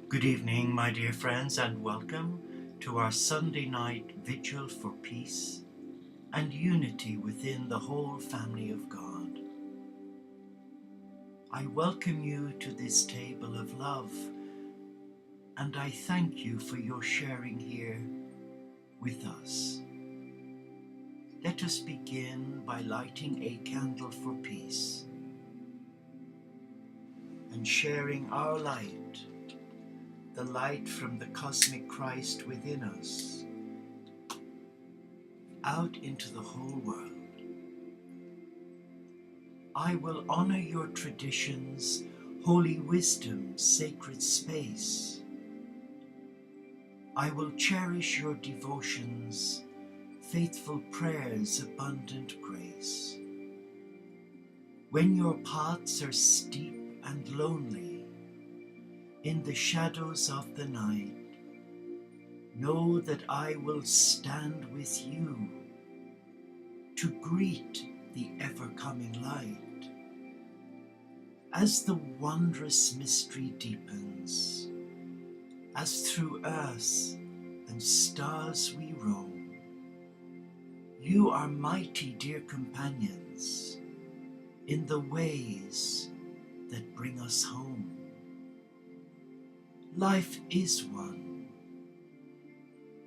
Good evening, my dear friends, and welcome to our Sunday night vigil for peace and unity within the whole family of God. I welcome you to this table of love, and I thank you for your sharing here with us. Let us begin by lighting a candle for peace and sharing our light, the light from the cosmic Christ within us, out into the whole world. I will honor your traditions, holy wisdom, sacred space. I will cherish your devotions, faithful prayers, abundant grace. When your paths are steep and lonely, in the shadows of the night, know that I will stand with you to greet the ever-coming light. As the wondrous mystery deepens, as through earth and stars we roam, you are mighty dear companions in the ways that bring us home. Life is one,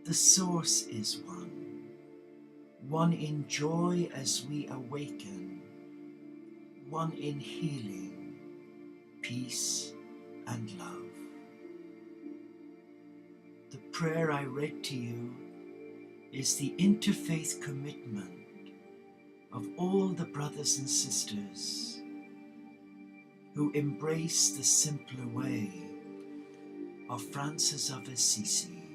the source is one in joy as we awaken, one in healing, peace and love. The prayer I read to you is the interfaith commitment of all the brothers and sisters who embrace the simpler way of Francis of Assisi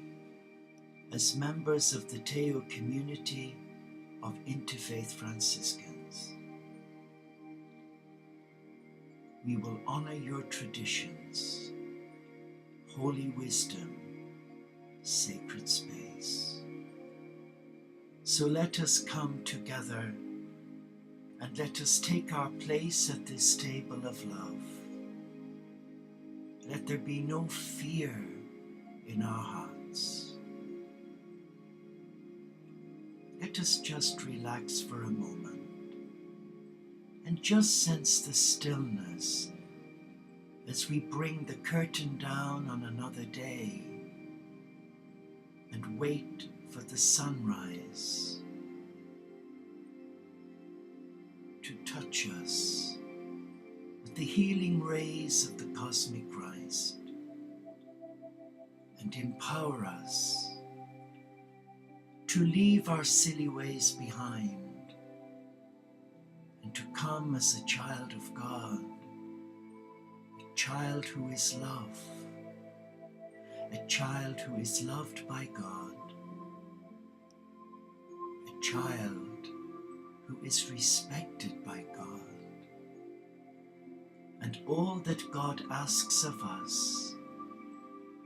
as members of the Teo community of Interfaith Franciscans. We will honor your traditions, holy wisdom, sacred space. So let us come together and let us take our place at this table of love. Let there be no fear in our hearts. Let us just relax for a moment and just sense the stillness as we bring the curtain down on another day and wait for the sunrise to touch us with the healing rays of the cosmic Christ and empower us to leave our silly ways behind and to come as a child of God, a child who is love, a child who is loved by God, a child who is respected by God. And all that God asks of us,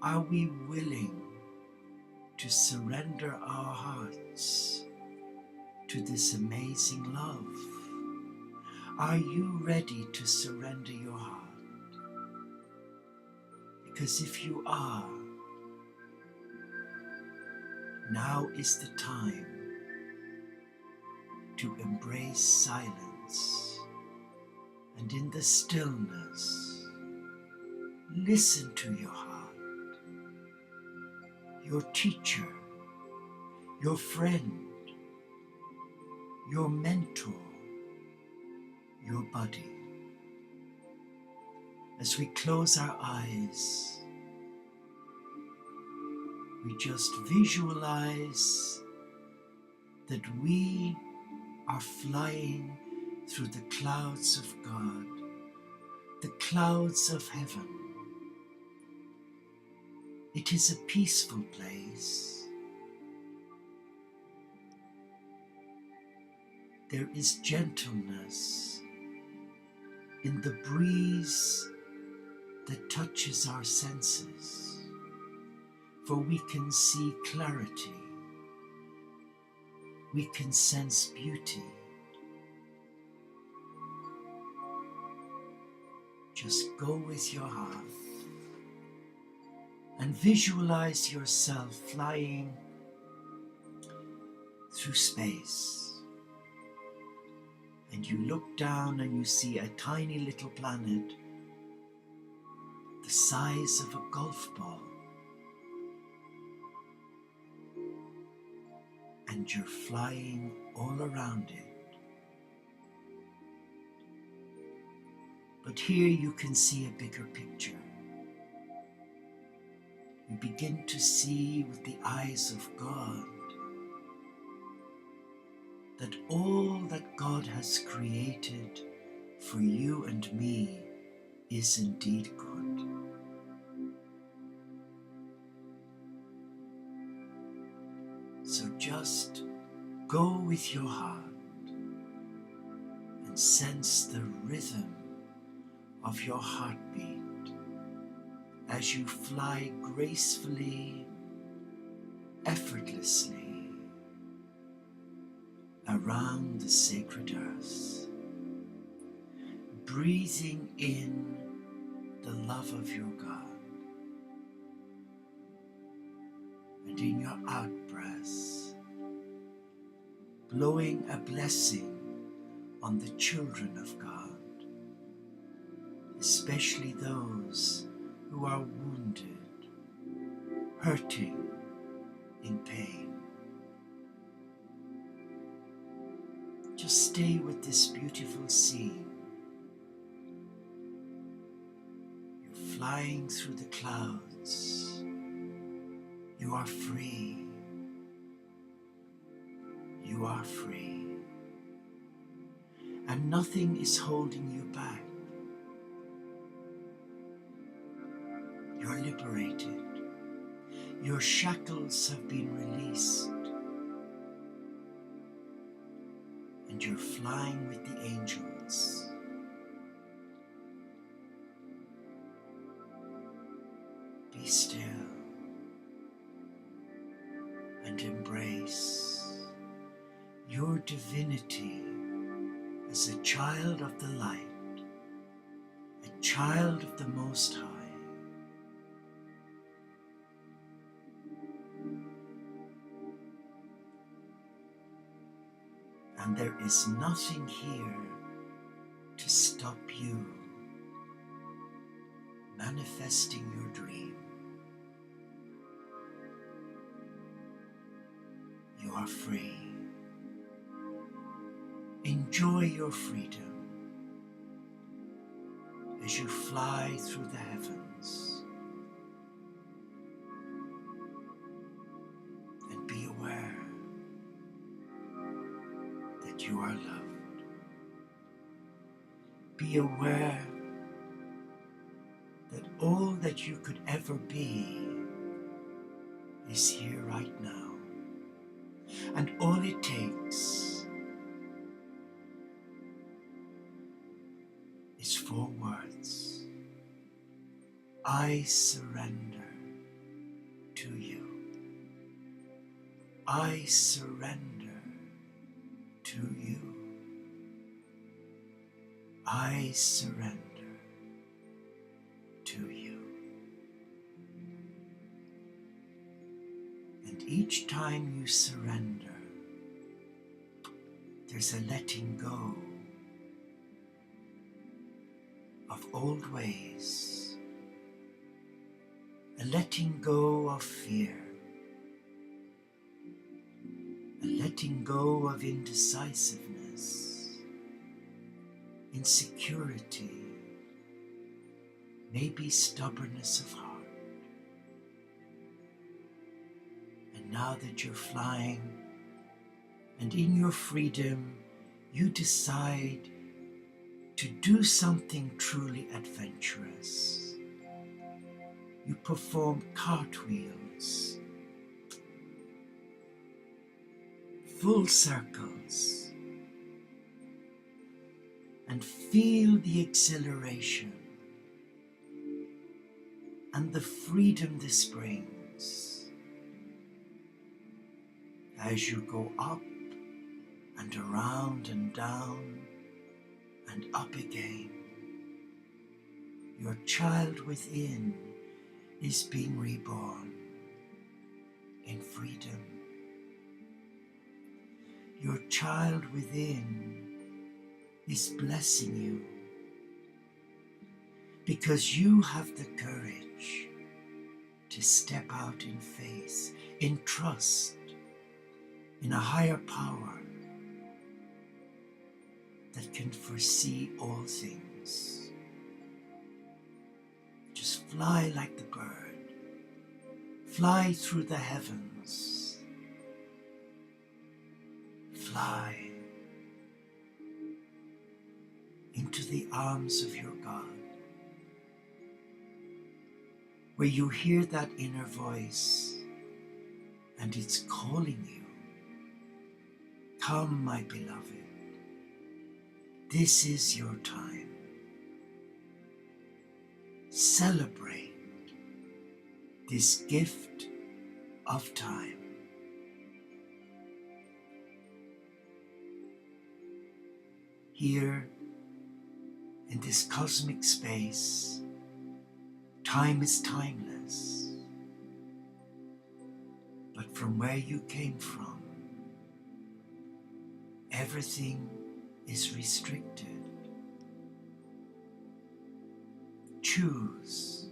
are we willing to surrender our hearts to this amazing love? Are you ready to surrender your heart? Because if you are, now is the time to embrace silence, and in the stillness, listen to your heart, your teacher, your friend, your mentor, your buddy. As we close our eyes, we just visualize that we are flying through the clouds of God, the clouds of heaven. It is a peaceful place. There is gentleness in the breeze that touches our senses, for we can see clarity, we can sense beauty. Just go with your heart. and visualize yourself flying through space. And you look down and you see a tiny little planet the size of a golf ball. And you're flying all around it. But here you can see a bigger picture. You begin to see with the eyes of God that all that God has created for you and me is indeed good. So just go with your heart and sense the rhythm of your heartbeat as you fly gracefully, effortlessly around the sacred earth, breathing in the love of your God, and in your out-breath, blowing a blessing on the children of God, especially those who are wounded, hurting, in pain. Just stay with this beautiful scene. You're flying through the clouds. You are free. You are free. And nothing is holding you back. You're liberated. Your shackles have been released. And you're flying with the angels. Be still and embrace your divinity as a child of the light, a child of the Most High. And there is nothing here to stop you manifesting your dream. You are free. Enjoy your freedom as you fly through the heavens. And be aware that you are loved. Be aware that all that you could ever be is here right now. And all it takes is 4 words. I surrender to you. I surrender to you. I surrender to you. And each time you surrender, there's a letting go of old ways, a letting go of fear, a letting go of indecisiveness, insecurity, maybe stubbornness of heart. And now that you're flying and in your freedom, you decide to do something truly adventurous. You perform cartwheels, full circles, and feel the exhilaration and the freedom this brings as you go up and around and down and up again. Your child within is being reborn in freedom. Your child within is blessing you because you have the courage to step out in faith, in trust, in a higher power that can foresee all things. Just fly like the bird, fly through the heavens, fly into the arms of your God, where you hear that inner voice and it's calling you. Come, my beloved, this is your time. Celebrate this gift of time. Here in this cosmic space, time is timeless. But from where you came from, everything is restricted. Choose.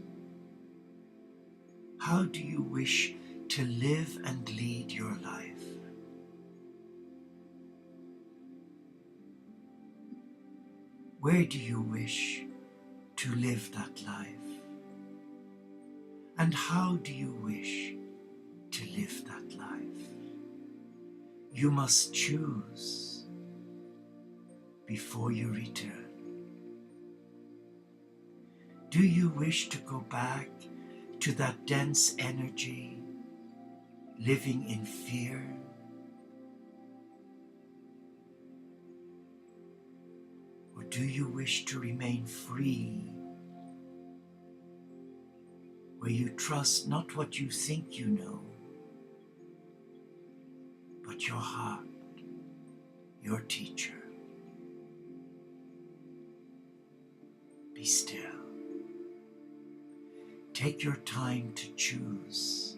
How do you wish to live and lead your life? Where do you wish to live that life? And how do you wish to live that life? You must choose before you return. Do you wish to go back to that dense energy, living in fear? Or do you wish to remain free, where you trust not what you think you know, but your heart, your teacher? Be still. Take your time to choose,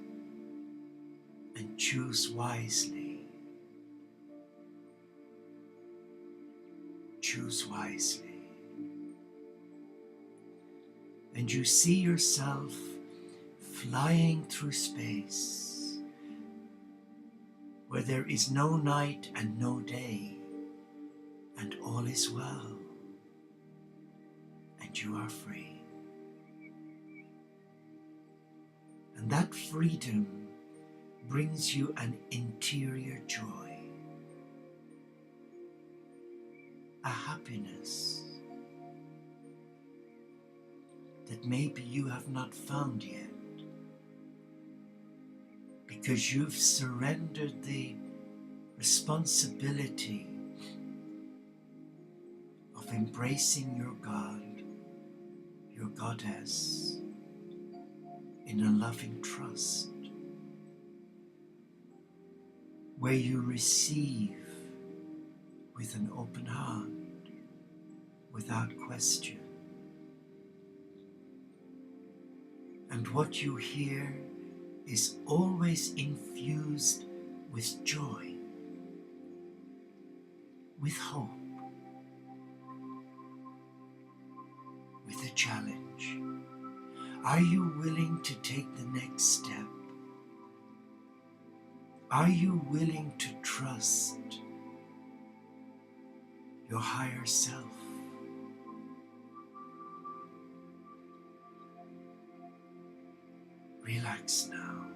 and choose wisely. Choose wisely. And you see yourself flying through space, where there is no night and no day, and all is well, and you are free. And that freedom brings you an interior joy, a happiness that maybe you have not found yet, because you've surrendered the responsibility of embracing your God, your goddess, in a loving trust, where you receive with an open heart, without question. And what you hear is always infused with joy, with hope, with a challenge. Are you willing to take the next step? Are you willing to trust your higher self? Relax now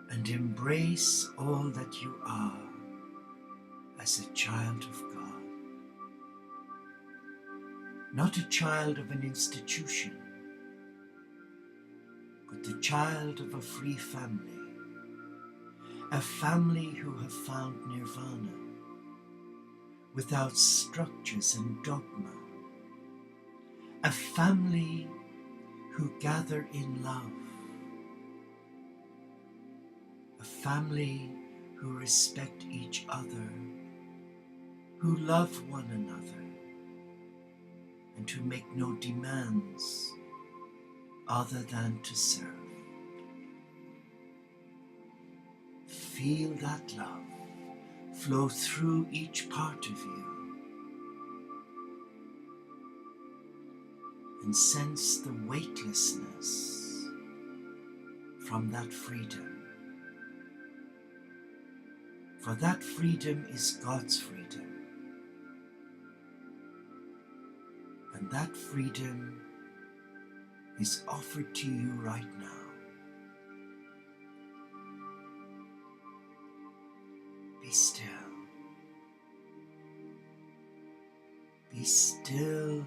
and embrace all that you are as a child of God. Not a child of an institution, but the child of a free family, a family who have found nirvana, without structures and dogma, a family who gather in love, a family who respect each other, who love one another, and who make no demands other than to serve. Feel that love flow through each part of you and sense the weightlessness from that freedom. For that freedom is God's freedom. And that freedom is offered to you right now. Be still. Be still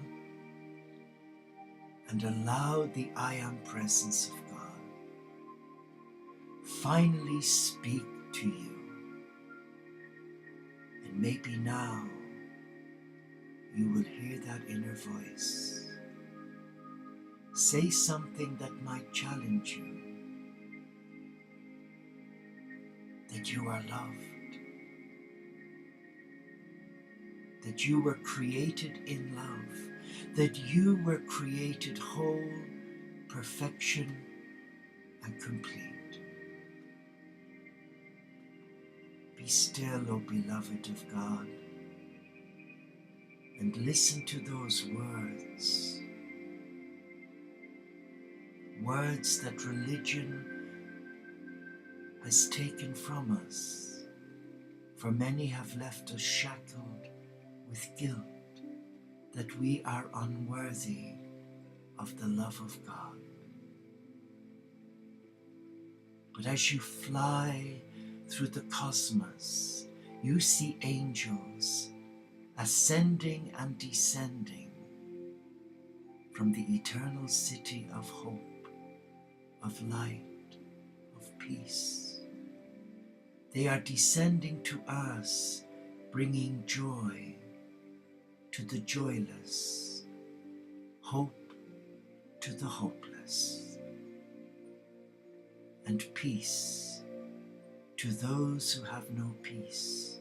and allow the I Am presence of God finally speak to you. And maybe now you will hear that inner voice say something that might challenge you, that you are loved, that you were created in love, that you were created whole, perfection, and complete. Be still, O beloved of God, and listen to those words. Words that religion has taken from us, for many have left us shackled with guilt that we are unworthy of the love of God. But as you fly through the cosmos, you see angels ascending and descending from the eternal city of hope, of light, of peace. They are descending to us, bringing joy to the joyless, hope to the hopeless, and peace to those who have no peace.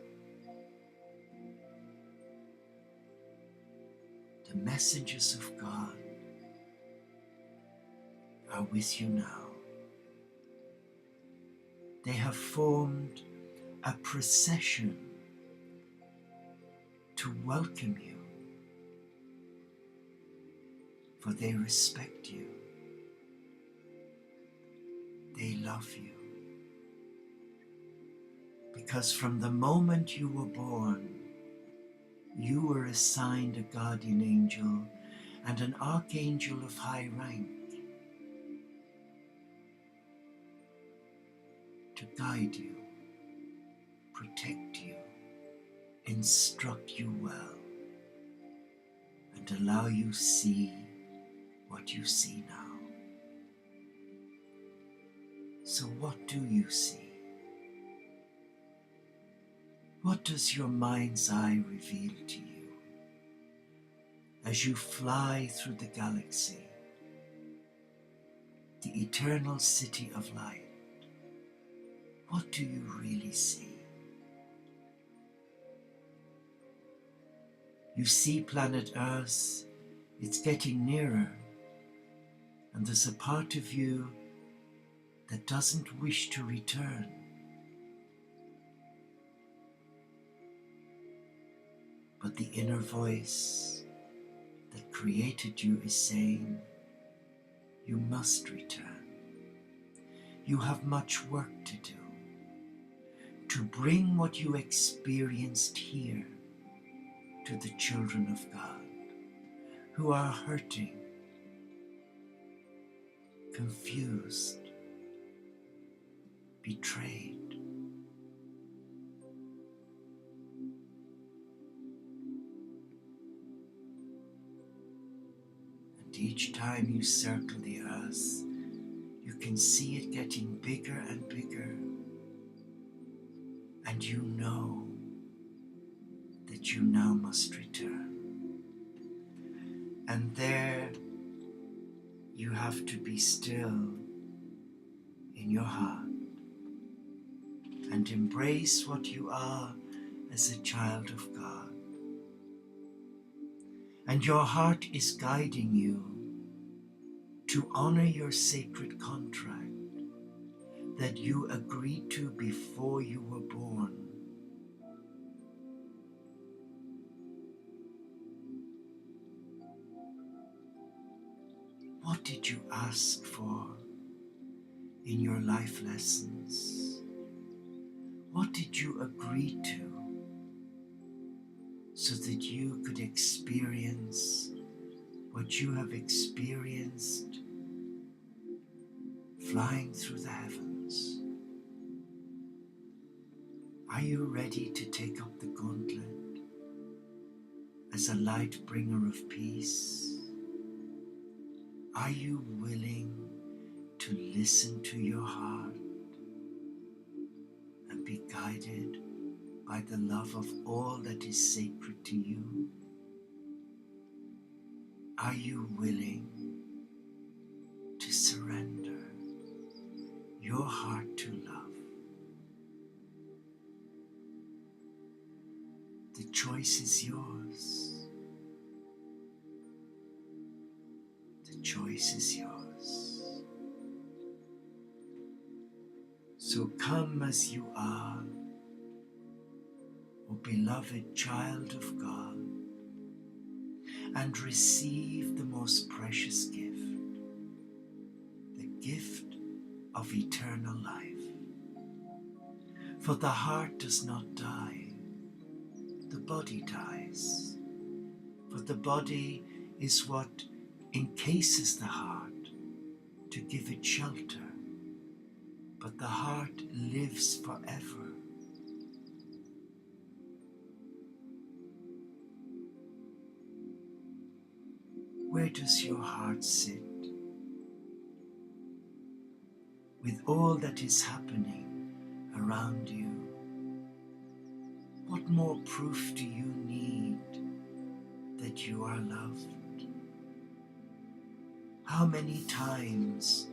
The messengers of God are with you now. They have formed a procession to welcome you, for they respect you, they love you, because from the moment you were born, you were assigned a guardian angel and an archangel of high rank to guide you, protect you, instruct you well, and allow you see what you see now. So what do you see? What does your mind's eye reveal to you as you fly through the galaxy, the eternal city of light? What do you really see? You see planet Earth, it's getting nearer, and there's a part of you that doesn't wish to return. But the inner voice that created you is saying, you must return. You have much work to do to bring what you experienced here to the children of God who are hurting, confused, betrayed. And each time you circle the earth, you can see it getting bigger and bigger, and you know that you now must return. And there you have to be still in your heart and embrace what you are as a child of God. And your heart is guiding you to honor your sacred contract that you agreed to before you were born. What did you ask for in your life lessons? What did you agree to so that you could experience what you have experienced flying through the heavens? Are you ready to take up the gauntlet as a light bringer of peace? Are you willing to listen to your heart and be guided by the love of all that is sacred to you? Are you willing to surrender your heart to love? The choice is yours. The choice is yours. So come as you are, O beloved child of God, and receive the most precious gift, the gift of eternal life. For the heart does not die, the body dies. For the body is what encases the heart to give it shelter, but the heart lives forever. Where does your heart sit with all that is happening around you? What more proof do you need that you are loved? How many times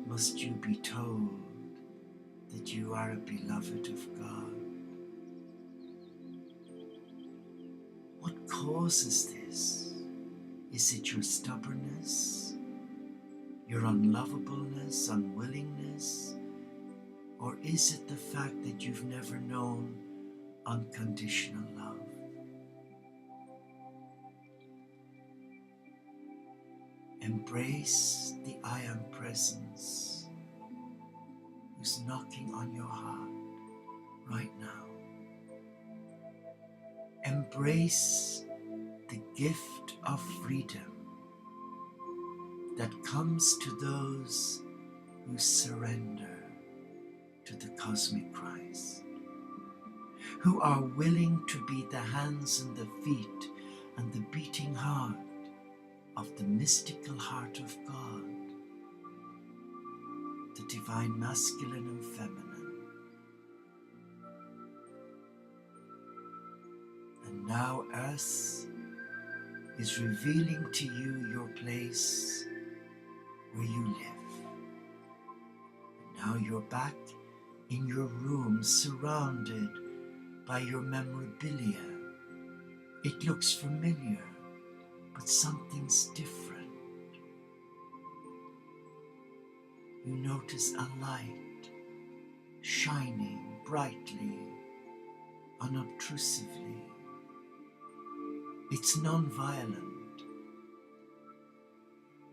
must you be told that you are a beloved of God? What causes this? Is it your stubbornness, your unlovableness, unwillingness, or is it the fact that you've never known unconditional love? Embrace the I Am Presence who's knocking on your heart right now. Embrace the gift of freedom that comes to those who surrender to the cosmic Christ, who are willing to be the hands and the feet and the beating heart of the mystical heart of God, the divine masculine and feminine. And now Earth is revealing to you your place where you live. And now you're back in your room, surrounded by your memorabilia. It looks familiar, but something's different. You notice a light shining brightly, unobtrusively. It's non-violent.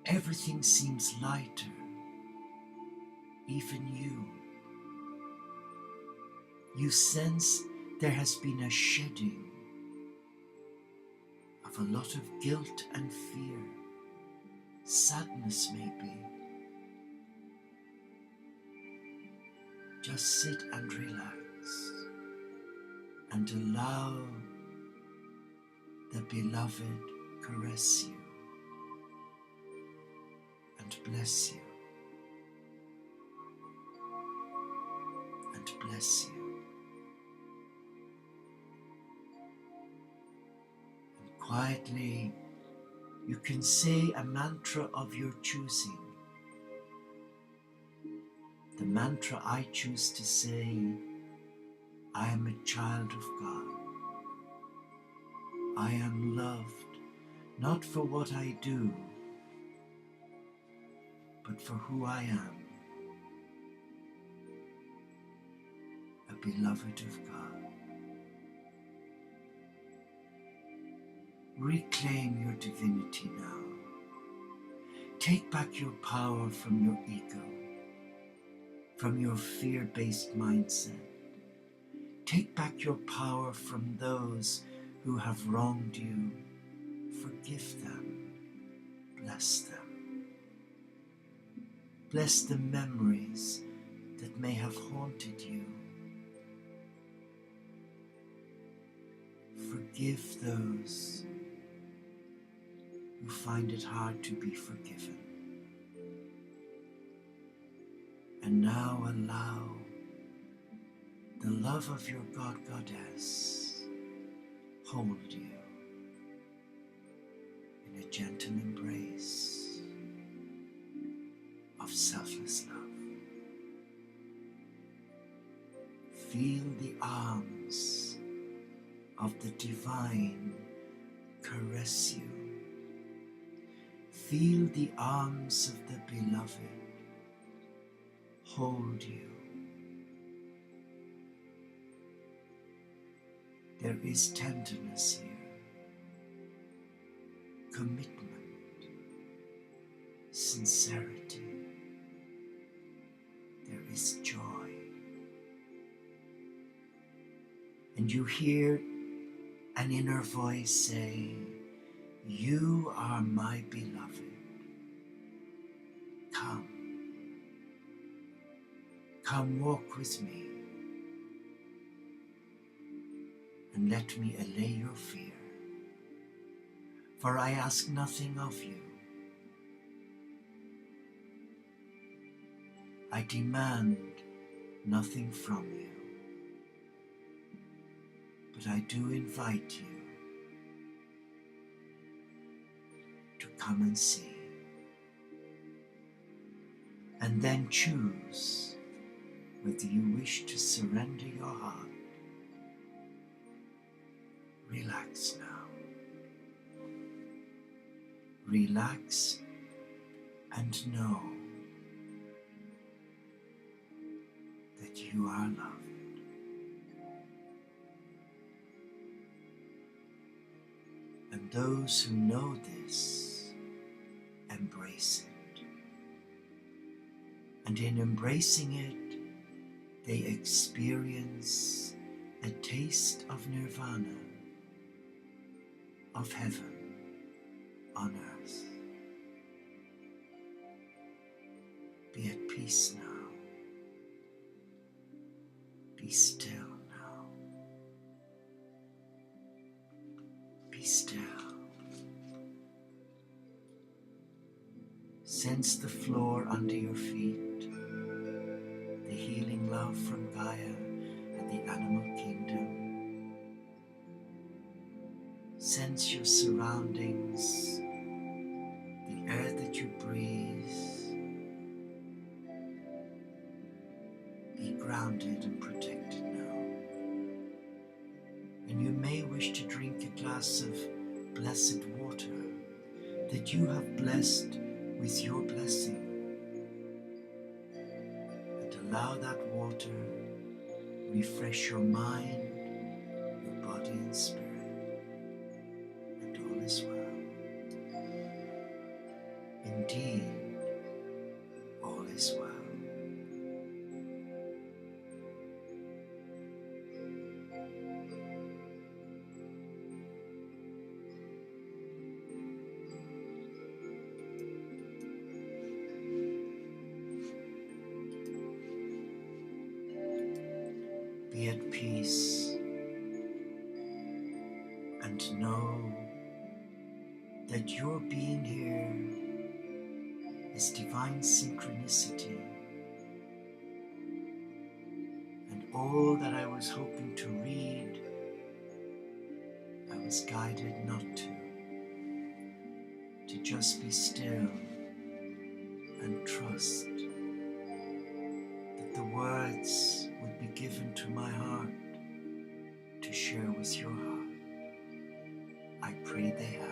Everything seems lighter, even you. You sense there has been a shedding of a lot of guilt and fear, sadness maybe. Just sit and relax and allow the beloved caress you and bless you and bless you. And quietly you can say a mantra of your choosing. The mantra I choose to say: I am a child of God. I am loved not for what I do, but for who I am, a beloved of God. Reclaim your divinity now. Take back your power from your ego, from your fear-based mindset. Take back your power from those who have wronged you. Forgive them. Bless them. Bless the memories that may have haunted you. Forgive those who find it hard to be forgiven. And now allow the love of your God-Goddess hold you in a gentle embrace of selfless love. Feel the arms of the divine caress you. Feel the arms of the beloved hold you. There is tenderness here, commitment, sincerity. There is joy. And you hear an inner voice say, "You are my beloved. Come. Come walk with me, and let me allay your fear. For I ask nothing of you. I demand nothing from you, but I do invite you to come and see, and then choose whether you wish to surrender your heart. Relax now. Relax and know that you are loved. And those who know this embrace it. And in embracing it, they experience a taste of nirvana, of heaven on earth. Be at peace now. Be still now. Be still. Sense the floor under your feet, the healing love from Gaia and the animal kingdom. Sense your surroundings, the air that you breathe. Be grounded and protected now. And you may wish to drink a glass of blessed water that you have blessed with your blessing. And allow that water refresh your mind, your body and spirit. And all is well. Indeed, all is well. Be at peace and know that your being here is divine synchronicity, and all that I was hoping to read, I was guided not to just be still and trust that the words would be given to my heart to share with your heart. I pray they have.